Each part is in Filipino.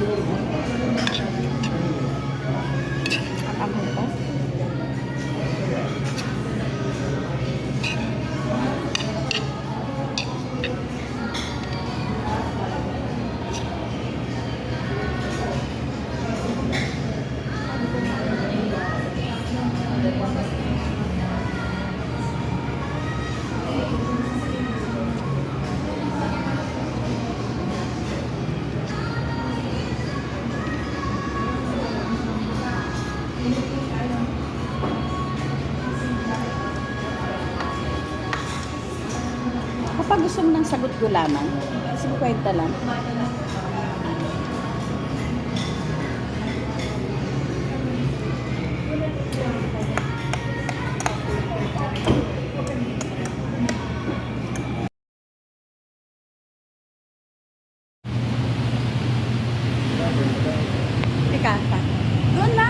Ang ito. Kapag gusto mo ng sagot gulaman, kasi kwenta lang. Teka, doon na.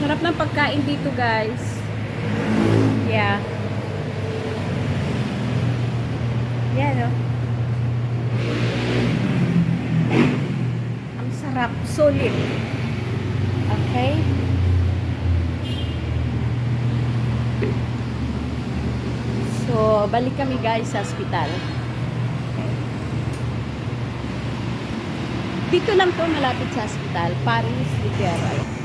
Sarap ng pagkain dito, guys. Yeah. Yan, oh. Ang sarap. Solid. Okay. So, balik kami, guys, sa hospital. Okay. Dito lang to, malapit sa hospital. Paris, Literal.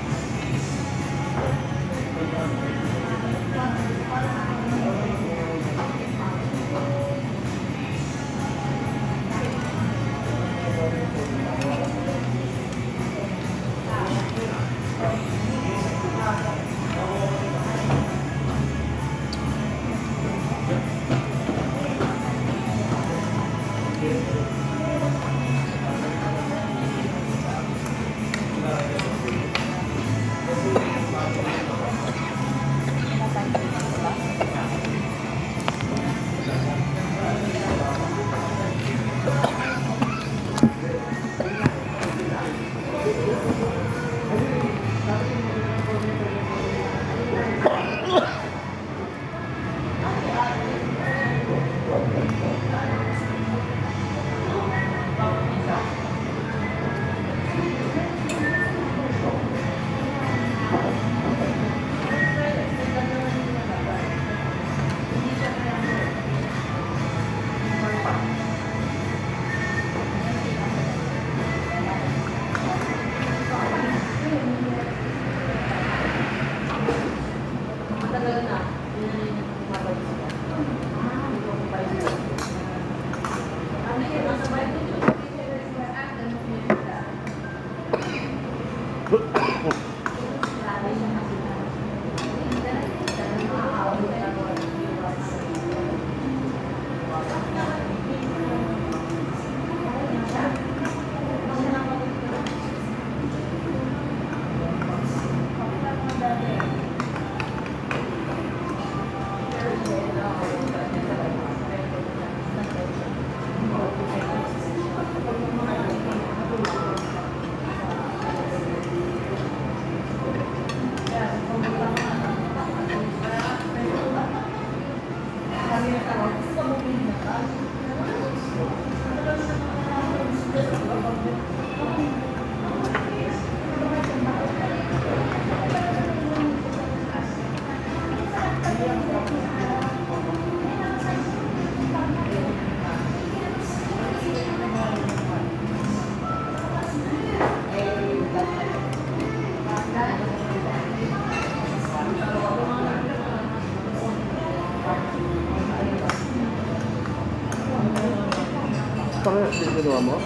Parang ginawa mo?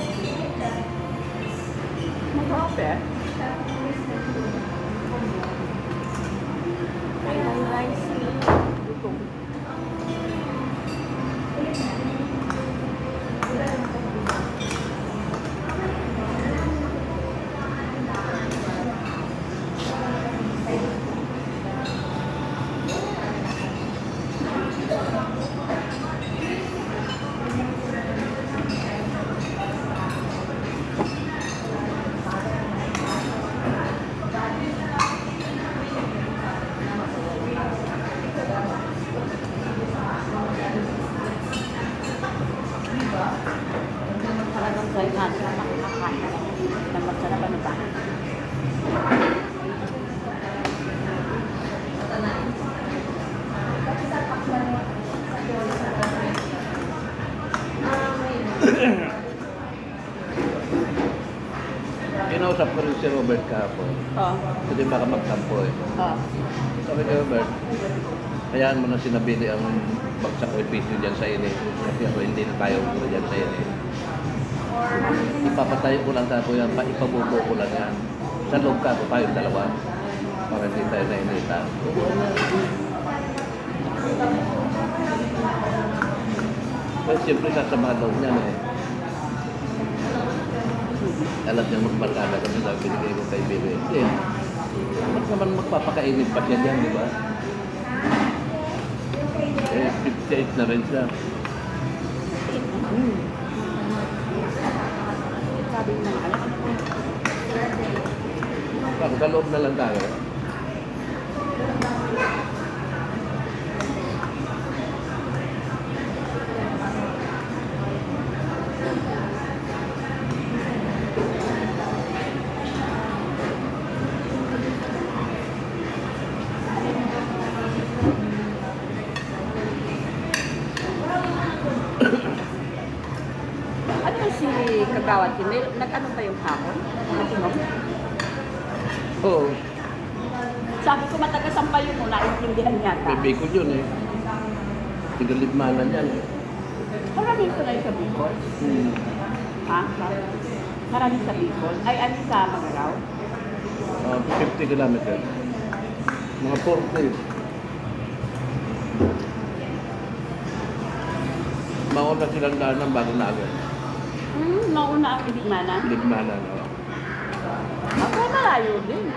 Mag-offer. Kailan rice gutom. Nakausap ko rin si Robert kahapon. Oh. Kasi baka magtampo eh. Oh. Sabi ko, Robert, hayaan mo na sinabili ang pagsakripisyo dyan sa init. Kasi ako hindi na tayo ko dyan sa init. Ipapatayo ko lang tayo yan, ipabubo ko lang yan. Sa loob ka ko tayong dalawa. Para hindi tayo nainita. Pero siyempre sasamahan daw niyan eh. Alam niya magbarkada kasi daw binigay ko kay Bebe. Eh, ba't naman magpapakainit pa siya dyan, di ba? Eh, 58 na rin siya. Sabi ng anak. Baka sa loob na lang tayo. Ano yung si Kagawad? Nag-ano pa yung hapon? Natinom? Oo, Sabi ko mataga-sampay yun mo, naintindihan yata. bebe ko yun eh. Tigalidmanan yan eh. Maraming ko na yung sa Bicol. Ha? Maraming sa Bicol. Ay, ano sa Magaraw? 50 kilometers. Mga 40. Mauna silang daan ng bago na agad. Mauna ang Iligmanan. Ligmanan. Ako malayo din.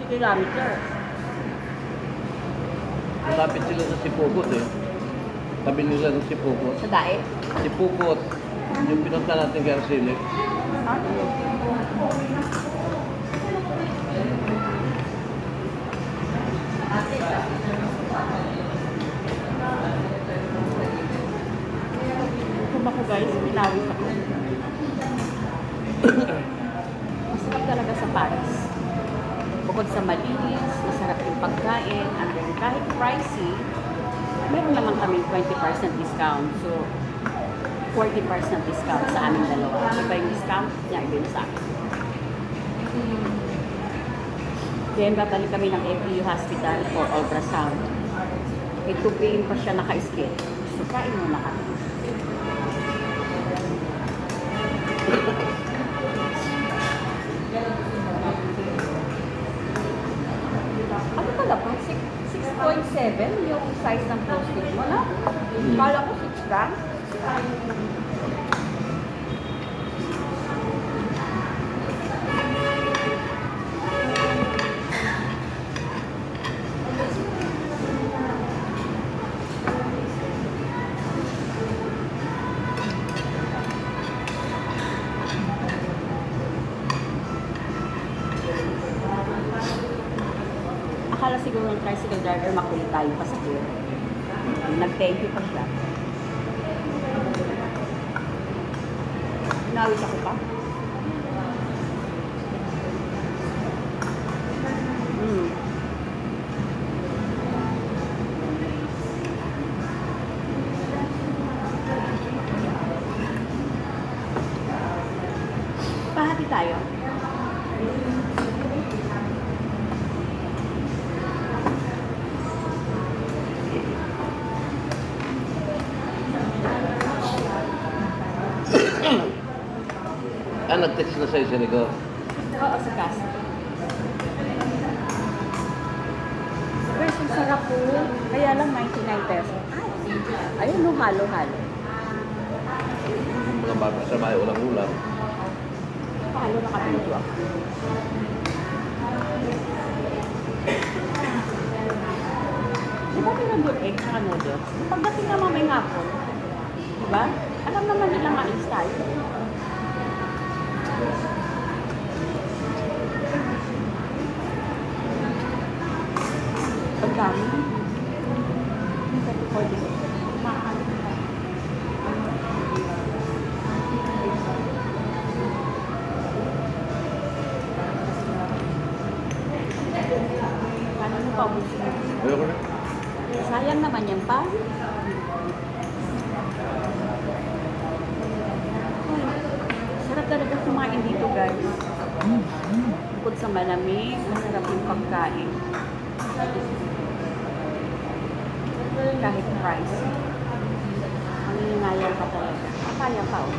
50 kilometers. Malapit sila sa Sipukot eh. Tabi nila ng Sipukot. Sa Dae? Sipukot. Yung pinunta natin kay Arsilik. Ha? Kung ako guys, pinawis ako. Masarap talaga sa Paris. Bukod sa malinis, masarap yung pagkain, and then kahit pricey, meron naman kami 20% discount. So, 40% discount sa aming dalawa. Iba yung discount niya, iba yung sa akin. Then, babalik kami ng FEU Hospital for ultrasound. May 2 p.m. pa siya naka-skate. So, kain muna kami. Ano pala po? 6.7 yung size ng prostate mo, no? Kala ko 6 lang. Akala siguro ng tricycle driver makulit tayo pasahero. Nag-thank you pa siya. Nawit ako pa. Pahati tayo. Nag-text na sa'yo si Rico. Oo, sa gas. Guys, ang sarap po. Kaya lang 99 pesos. Ay, ayun, no, halo-halo. Mga bata sa bahay, walang ulam. Halo na kami nito ako. Di ba tinanong egg sa noodles? Pagdating naman may hapon, di ba? Alam naman nilang alis tayo. Ang dami. Pwede. Maaari ka. Paano mo pa ubusin? Ayoko na. Sayang naman yan pa. Sarap talaga kumain dito, guys. bukod sa malamig, masarap yung pagkain. Kahit pricey. Manginayang ka talaga. Kaya pa, oh.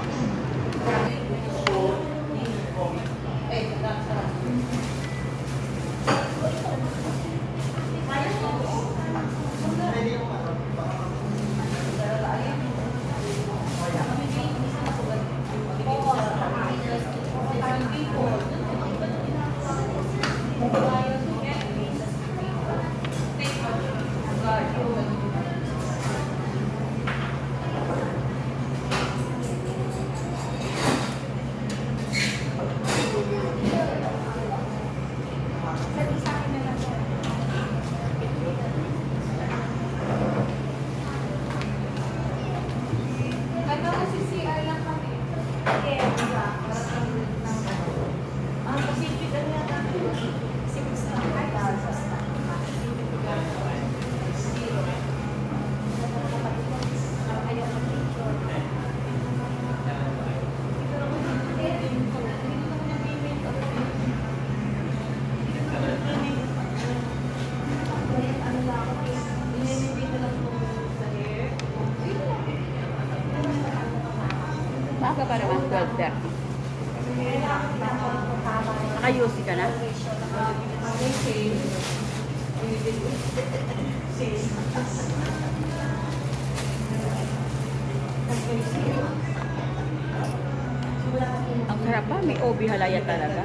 Ano kasi CR lang kami. Ang Pacific ano yata? 6 na. Ay, Maaga pa naman, 12:30. Naka-UC ka na? Ang sarap ba? May OB halaya talaga.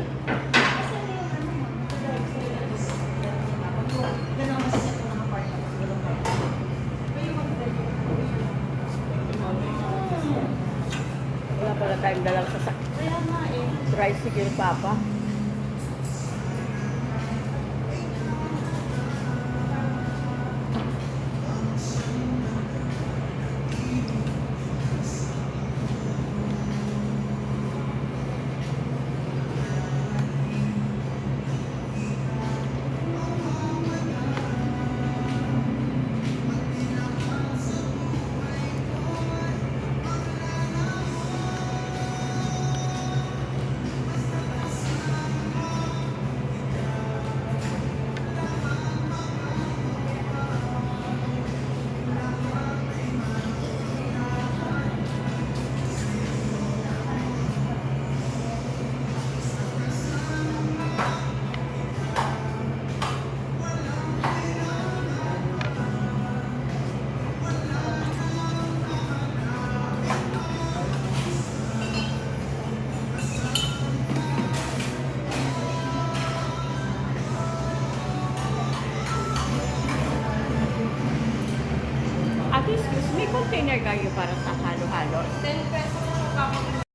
Wala pala tayong dalang sasakyan. Kaya nga eh. Tricycle, Papa. At least, may container kayo para sa halo-halo. 10 pesos